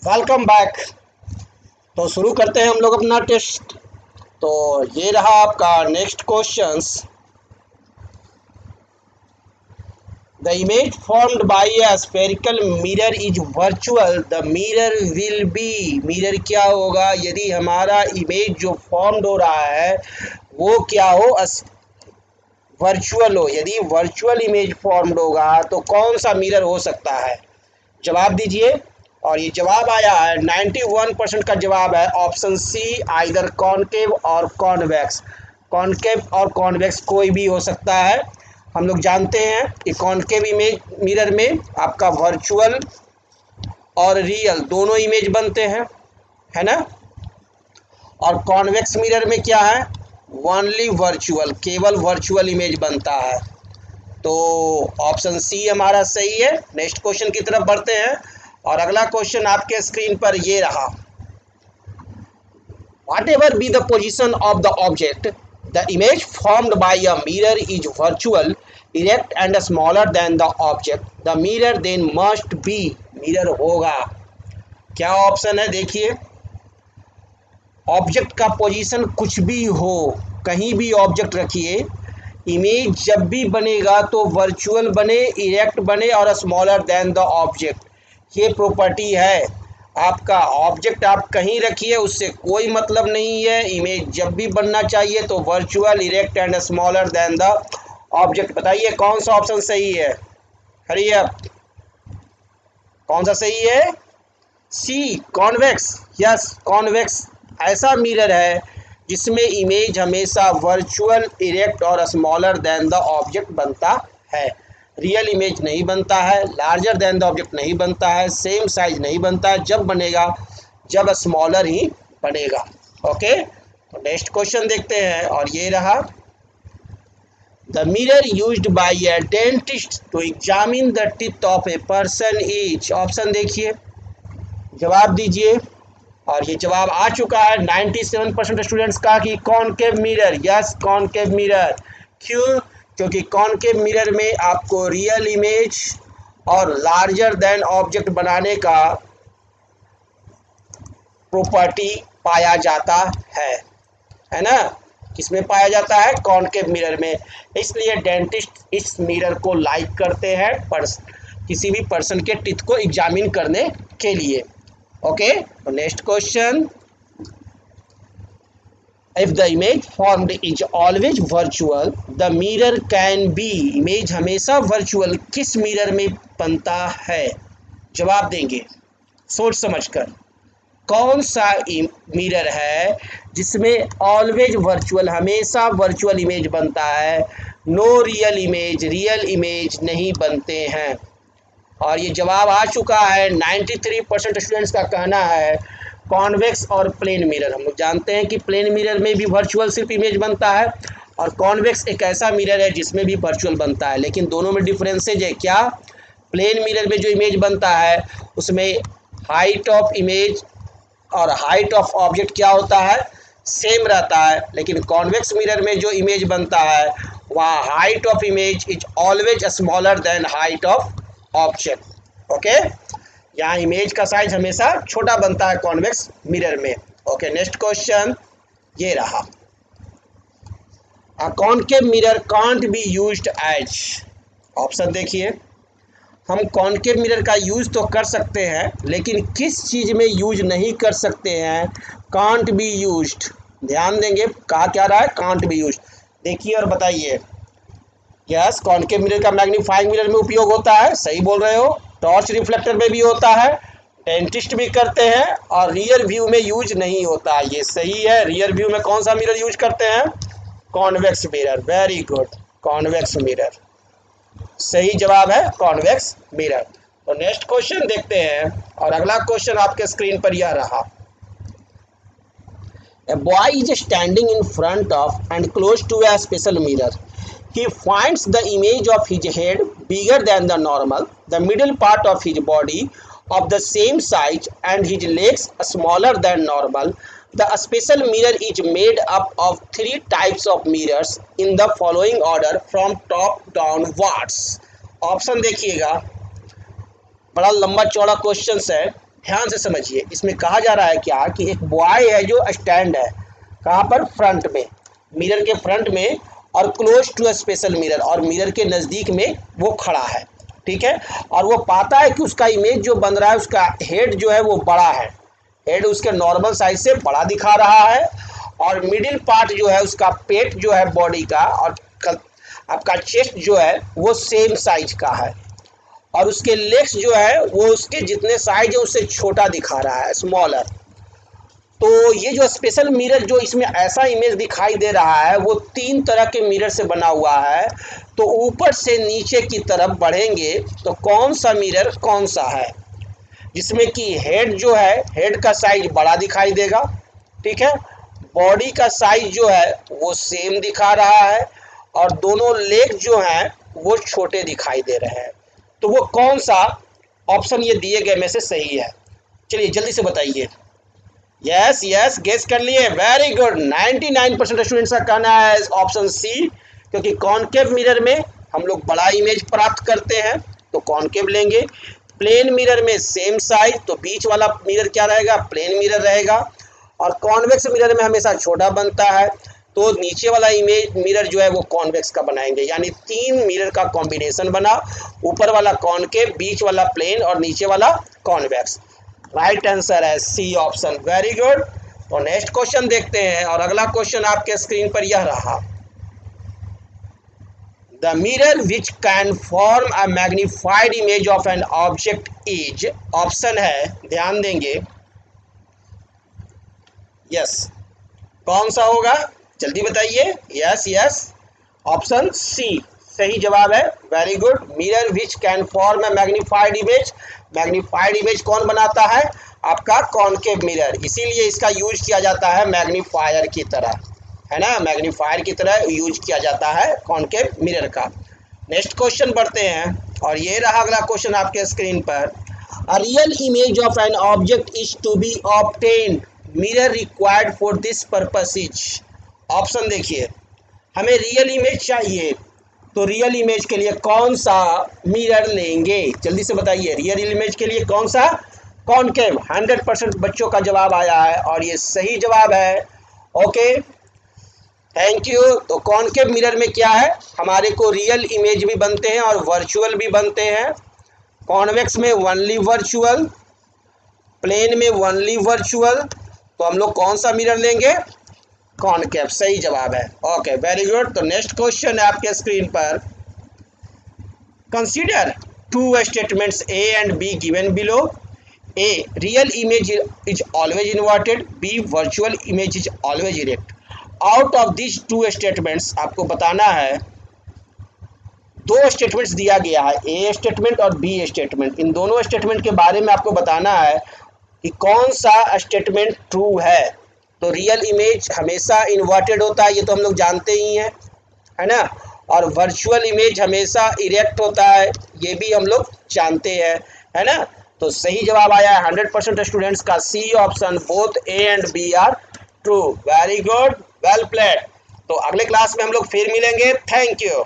Welcome back. तो शुरू करते हैं हम लोग अपना टेस्ट। तो ये रहा आपका next questions. The image formed by a spherical mirror is virtual. The mirror will be, mirror क्या होगा यदि हमारा इमेज जो फॉर्म्ड हो रहा है वो क्या हो, वर्चुअल हो। यदि वर्चुअल इमेज फॉर्म्ड होगा तो कौन सा मिरर हो सकता है? जवाब दीजिए। और ये जवाब आया है 91% का जवाब है ऑप्शन सी, आइदर कॉनकेव और कॉन्वेक्स। कॉनकेव और कॉन्वेक्स कोई भी हो सकता है। हम लोग जानते हैं कि कॉनकेव इमेज मिरर में आपका वर्चुअल और रियल दोनों इमेज बनते हैं, है ना। और कॉन्वेक्स मिरर में क्या है, ओनली वर्चुअल, केवल वर्चुअल इमेज बनता है। तो ऑप्शन सी हमारा सही है। नेक्स्ट क्वेश्चन की तरफ बढ़ते हैं और अगला क्वेश्चन आपके स्क्रीन पर ये रहा। Whatever be the position of the object, the image formed by a mirror is virtual, erect and smaller than the object. The mirror then must be, mirror होगा। क्या ऑप्शन है देखिए। ऑब्जेक्ट का position कुछ भी हो, कहीं भी ऑब्जेक्ट रखिए, इमेज जब भी बनेगा तो वर्चुअल बने, इरेक्ट बने और स्मॉलर देन द ऑब्जेक्ट। ये प्रॉपर्टी है। आपका ऑब्जेक्ट आप कहीं रखिए, उससे कोई मतलब नहीं है। इमेज जब भी बनना चाहिए तो virtual, erect and smaller than the object. बताइए कौन सा ऑप्शन सही है? हरी अप, कौन सा सही है? सी, कॉन्वेक्स। यस, कॉन्वेक्स ऐसा मिरर है जिसमें इमेज हमेशा वर्चुअल, इरेक्ट और स्मॉलर देन द ऑब्जेक्ट बनता है। रियल इमेज नहीं बनता है, लार्जर देन द ऑब्जेक्ट नहीं बनता है, सेम साइज नहीं बनता है। जब बनेगा जब स्मॉलर ही बनेगा। ओके, तो नेक्स्ट क्वेश्चन देखते हैं और ये रहा। The mirror used by a dentist to examine the teeth of a person is. Option देखिए, जवाब दीजिए। और ये जवाब आ चुका है 97% स्टूडेंट्स का कि concave mirror. Yes, concave mirror. क्यों? क्योंकि कॉनकेव मिरर में आपको रियल इमेज और लार्जर देन ऑब्जेक्ट बनाने का प्रॉपर्टी पाया जाता है ना। किसमें पाया जाता है? कॉनकेव मिरर में। इसलिए डेंटिस्ट इस मिरर को लाइक करते हैं किसी भी पर्सन के टीथ को एग्जामिन करने के लिए। ओके, तो next question. If the image formed is always virtual, the mirror can be, image हमेशा वर्चुअल किस मिरर में बनता है? जवाब देंगे सोच समझकर। कौन सा मिरर है जिसमें ऑलवेज वर्चुअल, हमेशा वर्चुअल इमेज बनता है, no real image, real image नहीं बनते हैं? और ये जवाब आ चुका है 93% स्टूडेंट्स का कहना है कॉन्वेक्स और प्लेन मिरर। हम लोग जानते हैं कि प्लेन मिरर में भी वर्चुअल सिर्फ इमेज बनता है और कॉन्वेक्स एक ऐसा मिरर है जिसमें भी वर्चुअल बनता है, लेकिन दोनों में डिफरेंसेज है। क्या? प्लेन मिरर में जो इमेज बनता है उसमें हाइट ऑफ इमेज और हाइट ऑफ ऑब्जेक्ट क्या होता है, सेम रहता है। लेकिन कॉन्वेक्स मिरर में जो इमेज बनता है वहाँ height of image is always smaller than height of object. Okay, यहाँ इमेज का साइज हमेशा छोटा बनता है कॉन्वेक्स मिरर में। ओके, नेक्स्ट क्वेश्चन ये रहा। A concave mirror can't be used as. Option देखिए। हम कॉनकेव मिरर का यूज़ तो कर सकते हैं, लेकिन किस चीज़ में यूज नहीं कर सकते हैं? Can't be used. ध्यान देंगे, कहा क्या रहा है? Can't be used. देखिए और बताइए। यस, कॉनकेव मिरर का मैग्नीफाइंग मिरर में उपयोग होता है, सही बोल रहे हो। टॉर्च रिफ्लेक्टर में भी होता है, डेंटिस्ट भी करते हैं, और रियर व्यू में यूज नहीं होता है। ये सही है। रियर व्यू में कौन सा मिरर यूज करते हैं? Convex mirror. Very good, convex mirror सही जवाब है, कॉन्वेक्स मिरर। तो नेक्स्ट क्वेश्चन देखते हैं और अगला क्वेश्चन आपके स्क्रीन पर यह रहा। A boy is standing in front of and close to a special mirror. He finds the image of his head bigger than the normal, the middle part of his body of the same size and his legs smaller than normal. The special mirror is made up of three types of mirrors in the following order from top downwards. Option देखिएगा, बड़ा लंबा चौड़ा question है। ध्यान से समझिए, इसमें कहा जा रहा है क्या कि एक बॉय है जो स्टैंड है कहाँ पर, फ्रंट में, मिरर के फ्रंट में, और close to a special mirror, और मिरर के नज़दीक में वो खड़ा है, ठीक है। और वो पाता है कि उसका इमेज जो बन रहा है उसका हेड जो है वो बड़ा है, हेड उसके नॉर्मल साइज से बड़ा दिखा रहा है, और मिडिल पार्ट जो है उसका पेट जो है बॉडी का, और आपका चेस्ट जो है वो सेम साइज का है, और उसके लेग्स जो है वो उसके जितने साइज है उससे छोटा दिखा रहा है, स्मॉलर। तो ये जो स्पेशल मिरर जो इसमें ऐसा इमेज दिखाई दे रहा है वो 3 तरह के मिरर से बना हुआ है। तो ऊपर से नीचे की तरफ बढ़ेंगे तो कौन सा मिरर कौन सा है, जिसमें कि हेड जो है, हेड का साइज बड़ा दिखाई देगा, ठीक है, बॉडी का साइज जो है वो सेम दिखा रहा है, और दोनों लेग जो हैं वो छोटे दिखाई दे रहे हैं। तो वो कौन सा ऑप्शन ये दिए गए में से सही है, चलिए जल्दी से बताइए। यस यस, गेस कर लिए, वेरी गुड। 99% स्टूडेंट्स का कहना है ऑप्शन सी, क्योंकि कॉनकेव मिरर में हम लोग बड़ा इमेज प्राप्त करते हैं तो कॉनकेव लेंगे। प्लेन मिरर में सेम साइज, तो बीच वाला मिरर क्या रहेगा, प्लेन मिरर रहेगा। और कॉन्वेक्स मिरर में हमेशा छोटा बनता है, तो नीचे वाला इमेज मिरर जो है वो कॉन्वेक्स का बनाएंगे, यानी 3 मिरर का कॉम्बिनेशन बना, ऊपर वाला कॉनकेव, बीच वाला प्लेन और नीचे वाला कॉन्वेक्स। राइट आंसर है सी ऑप्शन, वेरी गुड। तो नेक्स्ट क्वेश्चन देखते हैं, और अगला क्वेश्चन आपके स्क्रीन पर यह रहा, the mirror which can form a magnified image of an object is, option है, ध्यान देंगे, यस, कौन सा होगा, जल्दी बताइए। यस यस, ऑप्शन सी सही जवाब है, very good. Mirror which can form a magnified image, magnified image कौन बनाता है, आपका कॉनकेव मिरर, इसीलिए इसका यूज किया जाता है मैग्नीफायर की तरह, है ना, मैग्नीफायर की तरह यूज किया जाता है कॉनकेव मिरर का। नेक्स्ट क्वेश्चन बढ़ते हैं, और ये रहा अगला क्वेश्चन आपके स्क्रीन पर, a real image of an object is to be obtained, mirror required for this purpose is, option देखिए, हमें रियल इमेज चाहिए तो रियल इमेज के लिए कौन सा मिरर लेंगे, जल्दी से बताइए, रियल इमेज के लिए कौन सा, कॉनकेव। 100% बच्चों का जवाब आया है और ये सही जवाब है, ओके, थैंक यू। तो कॉनकेव मिरर में क्या है, हमारे को रियल इमेज भी बनते हैं और वर्चुअल भी बनते हैं। कॉन्वेक्स में ओनली वर्चुअल, प्लेन में ओनली वर्चुअल, तो हम लोग कौन सा मिरर लेंगे, कॉनकेव, सही जवाब है, ओके, वेरी गुड। तो नेक्स्ट क्वेश्चन है आपके स्क्रीन पर, consider two statements A and B given below, A real image is always inverted, B virtual image is always erect. Out of this 2 statements आपको बताना है, 2 स्टेटमेंट्स दिया गया है, ए स्टेटमेंट और बी स्टेटमेंट, इन दोनों स्टेटमेंट के बारे में आपको बताना है कि कौन सा स्टेटमेंट ट्रू है। तो रियल इमेज हमेशा इन्वर्टेड होता है, ये तो हम लोग जानते ही हैं, है ना, और वर्चुअल इमेज हमेशा इरेक्ट होता है, ये भी हम लोग जानते हैं, है ना। तो सही जवाब आया है 100% स्टूडेंट्स का C option, both A and B are true, very good, well played. तो अगले क्लास में हम लोग फिर मिलेंगे, थैंक यू।